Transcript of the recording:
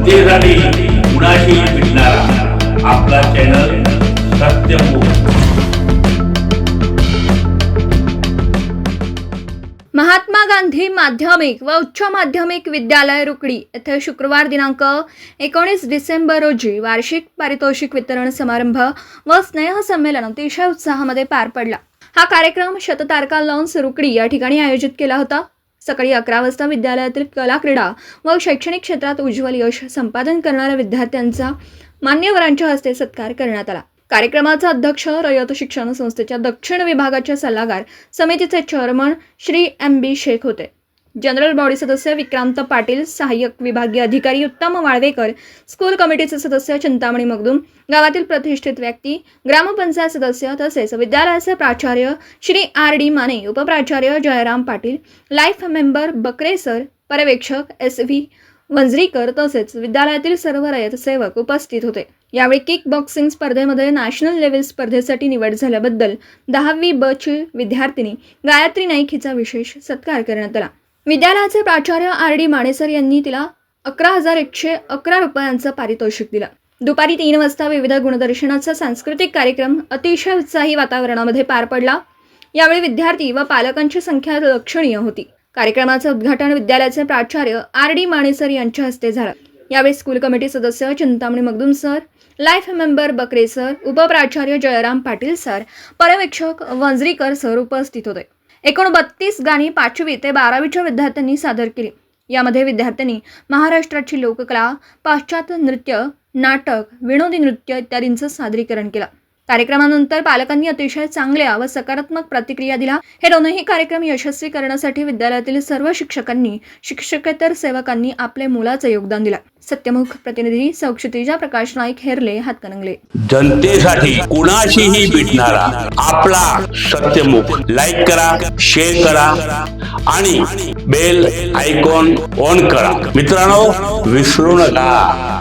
जनतेसाठी कुणाशी भेटणारा आपला चॅनल सत्यमुख। महात्मा गांधी माध्यमिक व उच्च माध्यमिक विद्यालय रुकडी येथे शुक्रवार दिनांक 19 डिसेंबर रोजी वार्षिक पारितोषिक वितरण समारंभ व स्नेह संमेलन अतिशय उत्साहामध्ये पार पडला। हा कार्यक्रम शततारका लॉन्स रुकडी या ठिकाणी आयोजित केला होता। सकाळी 11 वाजता विद्यालयातील कला क्रीडा व शैक्षणिक क्षेत्रात उज्ज्वल यश संपादन करणाऱ्या विद्यार्थ्यांचा मान्यवरांच्या हस्ते सत्कार करण्यात आला। कार्यक्रमाचा अध्यक्ष रयत शिक्षण संस्थेच्या दक्षिण विभागाचे सल्लागार समितीचे चेअरमन श्री MB शेख होते। जनरल बॉडी सदस्य विक्रांत पाटील, सहाय्यक विभागीय अधिकारी उत्तम वाळवेकर, स्कूल कमिटीचे सदस्य चिंतामणी मगदूम, गावातील प्रतिष्ठित व्यक्ती, ग्रामपंचायत सदस्य तसेच विद्यालयाचे प्राचार्य श्री RD माने, उपप्राचार्य Jayram Patil, life member Bakre sir, पर्यवेक्षक SV वंजरीकर तसेच विद्यालयातील सर्व रयत सेवक उपस्थित होते। यावेळी किक बॉक्सिंग स्पर्धेमध्ये नॅशनल लेव्हल स्पर्धेसाठी निवड झाल्याबद्दल 10वी ब ची विद्यार्थिनी गायत्री नाईक हिचा विशेष सत्कार करण्यात आला। विद्यालयाचे प्राचार्य RD मानेसर यांनी तिला 11,111 रुपयांचं पारितोषिक दिलं। दुपारी 3 वाजता विविध गुणदर्शनाचा सांस्कृतिक कार्यक्रम अतिशय उत्साही वातावरणामध्ये पार पडला। यावेळी विद्यार्थी व पालकांची संख्या लक्षणीय होती। कार्यक्रमाचे उद्घाटन विद्यालयाचे प्राचार्य RD मानेसर यांच्या हस्ते झालं। यावेळी स्कूल कमिटी सदस्य Chintamani Magdum sir, life member Bakre sir, उपप्राचार्य Jayram Patil sir, पर्यवेक्षक वंजरीकर सर उपस्थित होते। एकूण 32 गाणी 5वी ते 12वीच्या विद्यार्थ्यांनी सादर केली। यामध्ये विद्यार्थ्यांनी महाराष्ट्राची लोककला, पाश्चात्य नृत्य, नाटक, विनोदी नृत्य इत्यादींचं सादरीकरण केलं। कार्यक्रमानंतर पालकांनी अतिशय चांगल्या व सकारात्मक प्रतिक्रिया दिल्या। हे दोनही कार्यक्रम यशस्वी करण्यासाठी विद्यालयातील सर्व शिक्षकांनी, शिक्षकेतर सेवकांनी आपले मोलाचं योगदान दिलं। सत्यमुख प्रतिनिधी क्षितिजा प्रकाश नाईक, हेरले, हातकणंगले। जनतेसाठी कुणाशीही भेटणारा आपला सत्यमुख। लाईक करा, शेअर करा आणि बेल आयकॉन ऑन करा। मित्रांनो, विसरू नका।